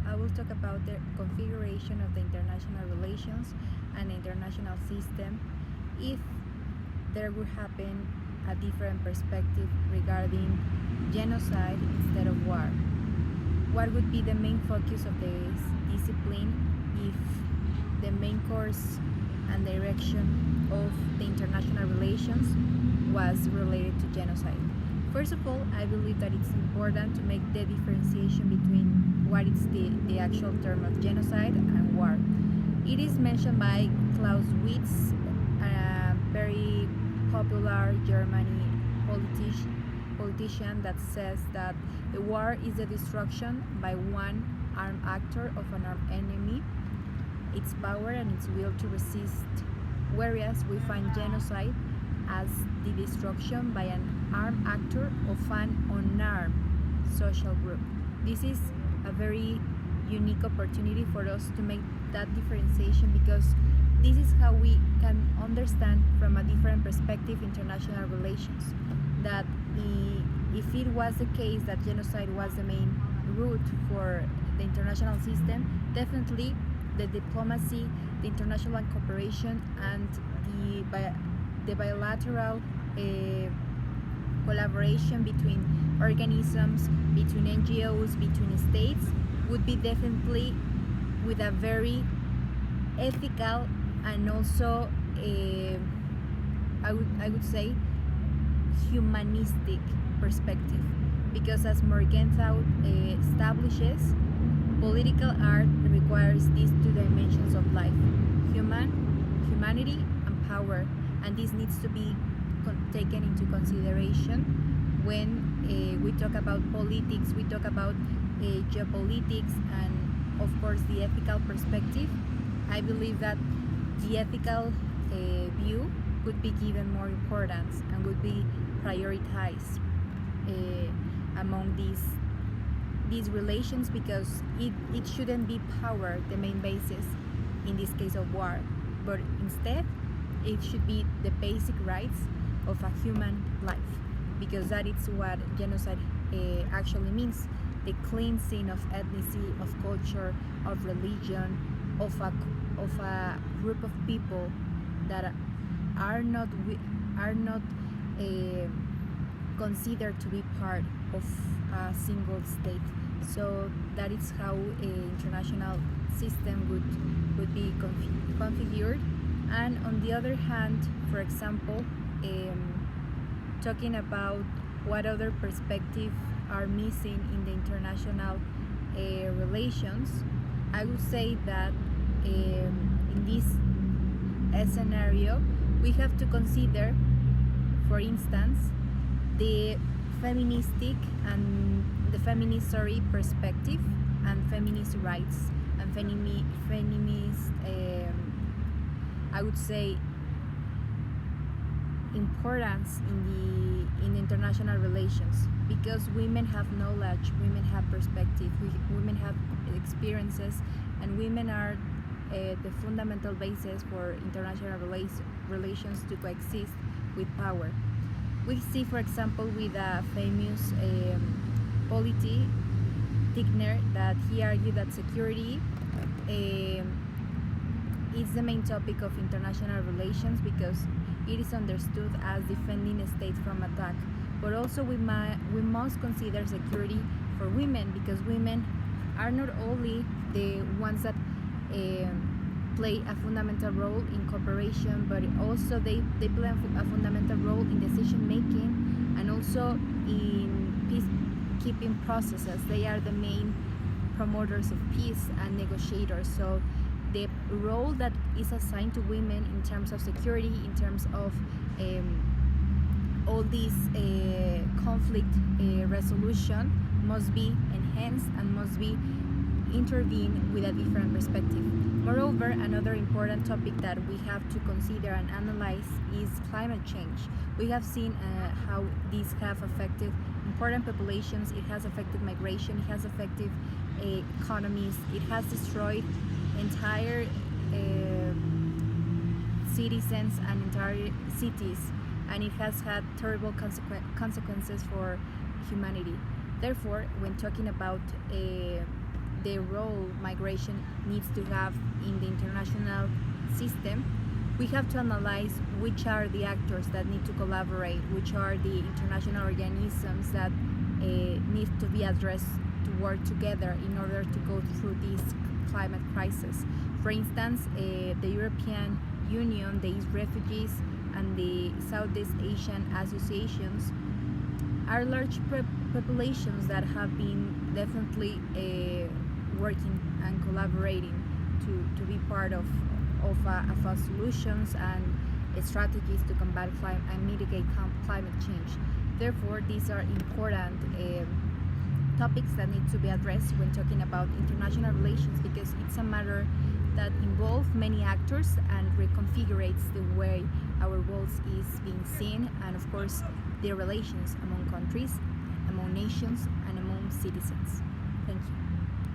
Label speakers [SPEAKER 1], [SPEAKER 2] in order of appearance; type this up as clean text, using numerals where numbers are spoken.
[SPEAKER 1] I will talk about the configuration of the international relations and international system if there would happen a different perspective regarding genocide instead of war. What would be the main focus of this discipline if the main course and direction of the international relations was related to genocide? First of all, I believe that it's important to make the differentiation between what is the actual term of genocide and war. It is mentioned by Clausewitz, a very popular politician that says that the war is the destruction by one armed actor of an armed enemy, its power and its will to resist, whereas we find genocide as the destruction by an armed actor of an unarmed social group. This is a very unique opportunity for us to make that differentiation because this is how we can understand from a different perspective international relations. That if it was the case that genocide was the main route for the international system, definitely the diplomacy, the international cooperation, and the bilateral collaboration between organisms, between NGOs, between states would be definitely with a very ethical and also I would say humanistic perspective, because as Morgenthau establishes, political art requires these two dimensions of life: humanity and power, and this needs to be taken into consideration when we talk about politics, we talk about geopolitics, and of course the ethical perspective. I believe that the ethical view would be given more importance and would be prioritized among these relations, because it shouldn't be power the main basis in this case of war, but instead it should be the basic rights of a human life, because that is what genocide actually means: the cleansing of ethnicity, of culture, of religion, of a group of people that are not considered to be part of a single state. So that is how an international system would be configured. And on the other hand, for example, talking about what other perspectives are missing in the international relations, I would say that in this scenario we have to consider, for instance, the feminist perspective and feminist rights and feminist I would say importance in the international relations, because women have knowledge, women have perspective, women have experiences, and women are the fundamental basis for international relations to coexist with power. We see, for example, with a famous polity Tickner, that he argued that security is the main topic of international relations because it is understood as defending a state from attack. But also we must consider security for women, because women are not only the ones that play a fundamental role in cooperation, but also they play a fundamental role in decision making and also in peacekeeping processes. They are the main promoters of peace and negotiators. So the role that is assigned to women in terms of security, in terms of all these conflict resolution, must be enhanced and must be intervened with a different perspective. Moreover, another important topic that we have to consider and analyze is climate change. We have seen how these have affected important populations. It has affected migration, it has affected economies, it has destroyed entire citizens and entire cities, and it has had terrible consequences for humanity. Therefore, when talking about the role migration needs to have in the international system, we have to analyze which are the actors that need to collaborate, which are the international organisms that need to be addressed to work together in order to go through this climate crisis. For instance, the European Union, the East Refugees, and the Southeast Asian associations are large populations that have been definitely working and collaborating to be part of solutions and strategies to combat and mitigate climate change. Therefore, these are important topics that need to be addressed when talking about international relations, because it's a matter that involves many actors and reconfigurates the way our world is being seen, and of course the relations among countries, among nations, and among citizens.